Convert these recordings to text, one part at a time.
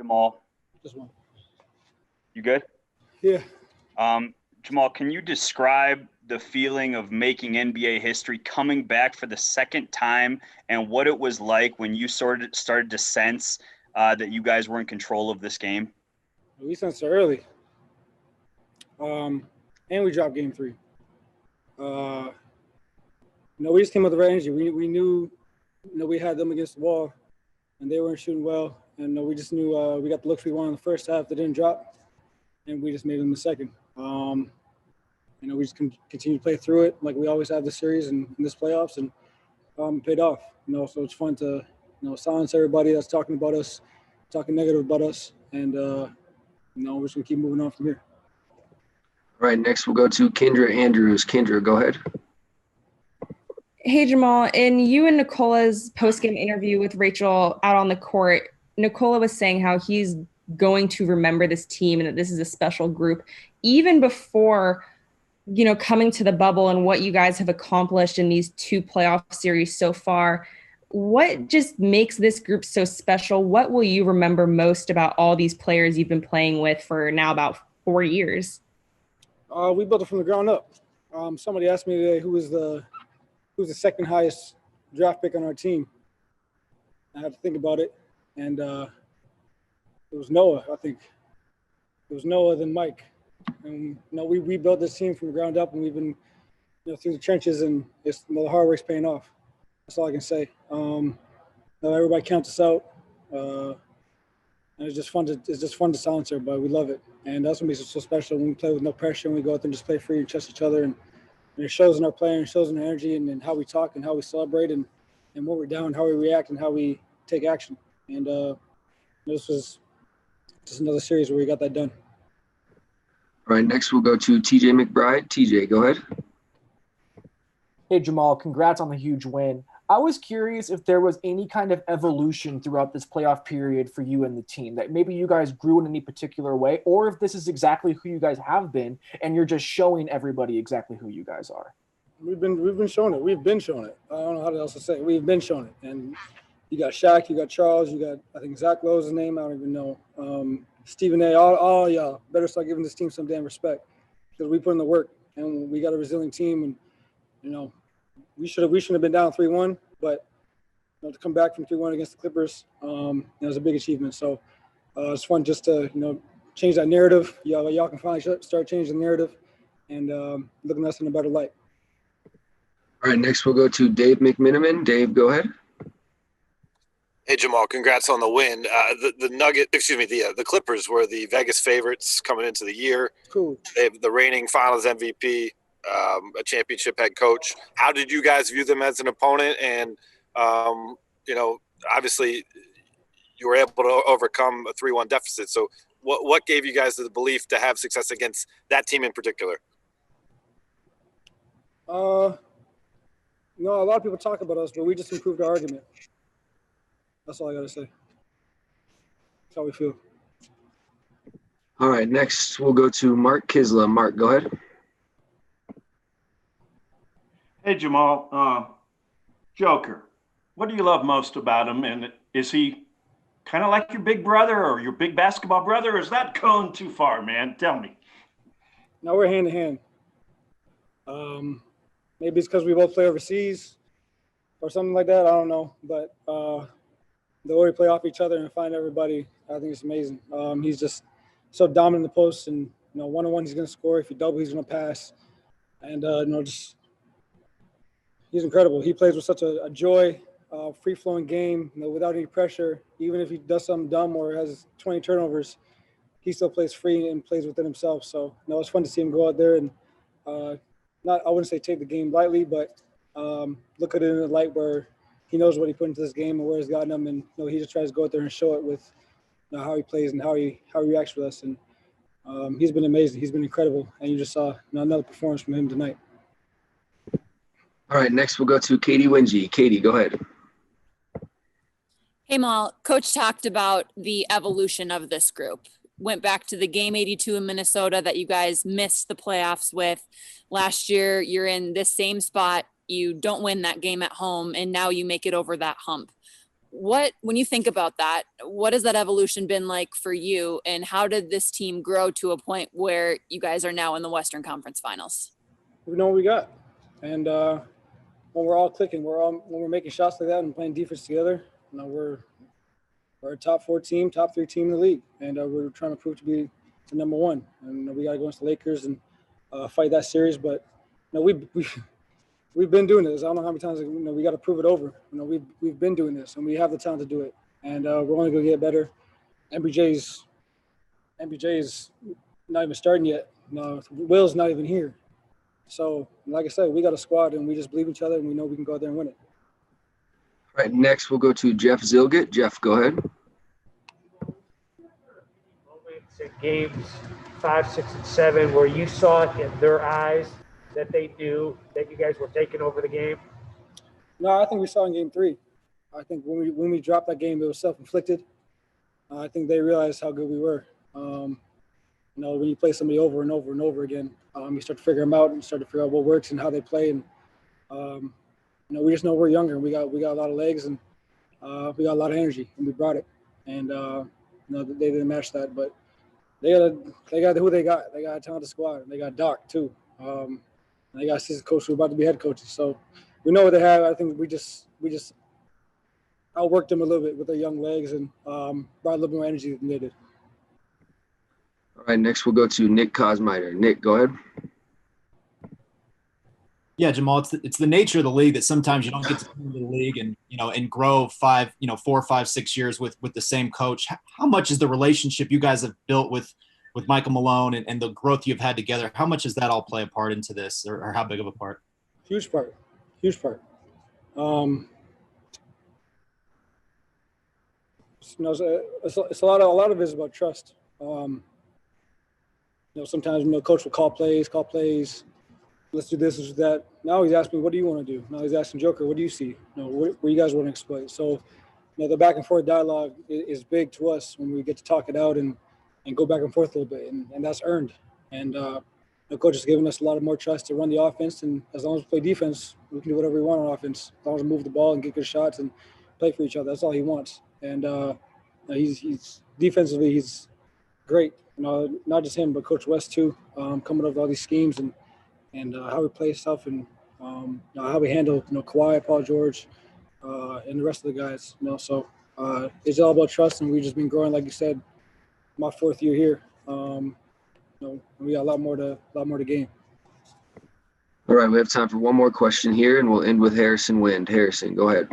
Jamal, Just one. you good? Yeah. Jamal, can you describe the feeling of making NBA history, coming back for the second time, and what it was like when you started to sense that you guys were in control of this game? We sensed it early. And we dropped game 3. We just came with the right energy. We knew, we had them against the wall, and they weren't shooting well. And we just knew we got the looks we wanted in the first half. They didn't drop, and we just made them in the second. We just continue to play through it like we always have this series and in this playoffs, and it paid off. So it's fun to silence everybody that's talking about us, talking negative about us, and we're just gonna keep moving on from here. All right, next we'll go to Kendra Andrews. Kendra, go ahead. Hey, Jamal, in you and Nikola's post-game interview with Rachel out on the court, Nikola was saying how he's going to remember this team and that this is a special group. Even before, coming to the bubble and what you guys have accomplished in these 2 playoff series so far, what just makes this group so special? What will you remember most about all these players you've been playing with for now about 4 years? We built it from the ground up. Somebody asked me today who was the second highest draft pick on our team. I had to think about it, and it was Noah, I think. It was Noah, then Mike. And we built this team from the ground up, and we've been through the trenches, and it's the hard work's paying off. That's all I can say. Everybody counts us out, and it's just fun to silence everybody. We love it, and that's what makes it so special when we play with no pressure and we go out there and just play free and trust each other. And it shows in our play, and it shows in our energy, and how we talk and how we celebrate, and when we're down, how we react and how we take action. And this was just another series where we got that done. All right, next we'll go to TJ McBride. TJ, go ahead. Hey, Jamal, congrats on the huge win. I was curious if there was any kind of evolution throughout this playoff period for you and the team, that maybe you guys grew in any particular way, or if this is exactly who you guys have been and you're just showing everybody exactly who you guys are. We've been showing it. We've been showing it. I don't know how else to say it. We've been showing it. And you got Shaq, you got Charles, you got, I think Zach Lowe's his name, I don't even know. Stephen A, all y'all better start giving this team some damn respect, because we put in the work and we got a resilient team, and we shouldn't have been down 3-1, but to come back from 3-1 against the Clippers, it was a big achievement. So it's fun just to change that narrative. Y'all can finally start changing the narrative and looking at us in a better light. All right, next we'll go to Dave McMiniman. Dave, go ahead. Hey, Jamal, congrats on the win. The Clippers were the Vegas favorites coming into the year. Cool. They have the reigning Finals MVP, a championship head coach. How did you guys view them as an opponent? And obviously, you were able to overcome a 3-1 deficit. So, what gave you guys the belief to have success against that team in particular? A lot of people talk about us, but we just improved our argument. That's all I got to say. That's how we feel. All right, next we'll go to Mark Kisla. Mark, go ahead. Hey, Jamal. Joker, what do you love most about him? And is he kind of like your big brother or your big basketball brother? Or is that going too far, man? Tell me. No, we're hand in hand. Maybe it's because we both play overseas or something like that. I don't know. But the way we play off each other and find everybody, I think it's amazing. He's just so dominant in the post, and one-on-one he's going to score. If you double, he's going to pass, and he's incredible. He plays with such a joy, free-flowing game, without any pressure. Even if he does something dumb or has 20 turnovers, he still plays free and plays within himself. So it's fun to see him go out there and I wouldn't say take the game lightly, but look at it in a light where he knows what he put into this game and where he's gotten him, and he just tries to go out there and show it with how he plays and how he reacts with us. And he's been amazing. He's been incredible, and you just saw another performance from him tonight. All right, next we'll go to Katie Wingy. Katie, go ahead. Hey, Mal, Coach talked about the evolution of this group. Went back to the game 82 in Minnesota that you guys missed the playoffs with. Last year, you're in this same spot. You don't win that game at home, and now you make it over that hump. when you think about that, what has that evolution been like for you, and how did this team grow to a point where you guys are now in the Western Conference Finals? We know what we got. And when we're all clicking, when we're making shots like that and playing defense together, we're a top 4 team, top 3 team in the league. And we're trying to prove to be the number 1. And we got to go against the Lakers and fight that series. But we've been doing this. I don't know how many times we got to prove it over. We've been doing this, and we have the talent to do it. And we're only going to get better. MBJ's not even starting yet. Will's not even here. So, like I said, we got a squad, and we just believe in each other, and we know we can go out there and win it. All right, next we'll go to Jeff Zilgett. Jeff, go ahead. Moments in games 5, 6, and 7 where you saw it in their eyes that they knew that you guys were taking over the game? No, I think we saw in game 3. I think when we dropped that game, it was self-inflicted. I think they realized how good we were. When you play somebody over and over and over again, you start to figure them out and start to figure out what works and how they play. And we just know we're younger, and we got a lot of legs, and we got a lot of energy, and we brought it. And they didn't match that, but they got who they got. They got a talented squad, and they got Doc too. And they got assistant coach who are about to be head coaches. So we know what they have. I think we just outworked them a little bit with their young legs and brought a little more energy than they did. All right, next we'll go to Nick Kosmider. Nick, go ahead. Yeah, Jamal, it's the nature of the league that sometimes you don't get to come into the league and grow 4, 5, 6 years with the same coach. How much is the relationship you guys have built with Michael Malone and the growth you've had together? How much does that all play a part into this, or how big of a part? Huge part. It's a lot of it is about trust. Sometimes coach will call plays. Let's do this, let's do that. Now he's asking me, what do you want to do? Now he's asking Joker, what do you see? Where you guys want to exploit? So, the back and forth dialogue is big to us when we get to talk it out and go back and forth a little bit, and that's earned. And the coach has given us a lot of more trust to run the offense, and as long as we play defense, we can do whatever we want on offense. As long as we move the ball and get good shots and play for each other, that's all he wants. And he's defensively, he's great. Not just him, but Coach West too, coming up with all these schemes and how we play stuff and how we handle Kawhi, Paul George, and the rest of the guys. So it's all about trust, and we've just been growing, like you said. My 4th year here. We got a lot more to gain. All right, we have time for one more question here, and we'll end with Harrison Wind. Harrison, go ahead.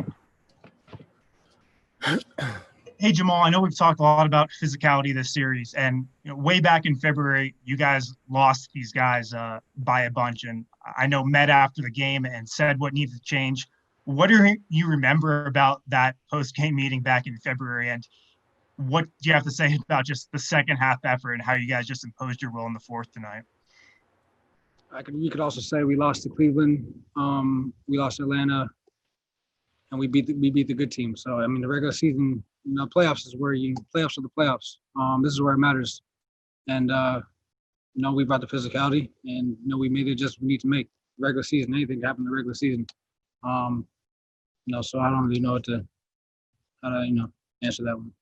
Hey, Jamal, I know we've talked a lot about physicality this series, and way back in February, you guys lost these guys by a bunch, and I know met after the game and said what needed to change. What do you remember about that post-game meeting back in February, and what do you have to say about just the second half effort and how you guys just imposed your will in the 4th tonight? We could also say we lost to Cleveland, we lost to Atlanta, and we beat the good team. So the regular season, playoffs is where playoffs are the playoffs. This is where it matters. And we brought the physicality, and we made it just we need to make. Regular season, anything can happen in the regular season. So I don't really know how to answer that one.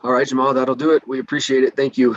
All right, Jamal, that'll do it. We appreciate it. Thank you.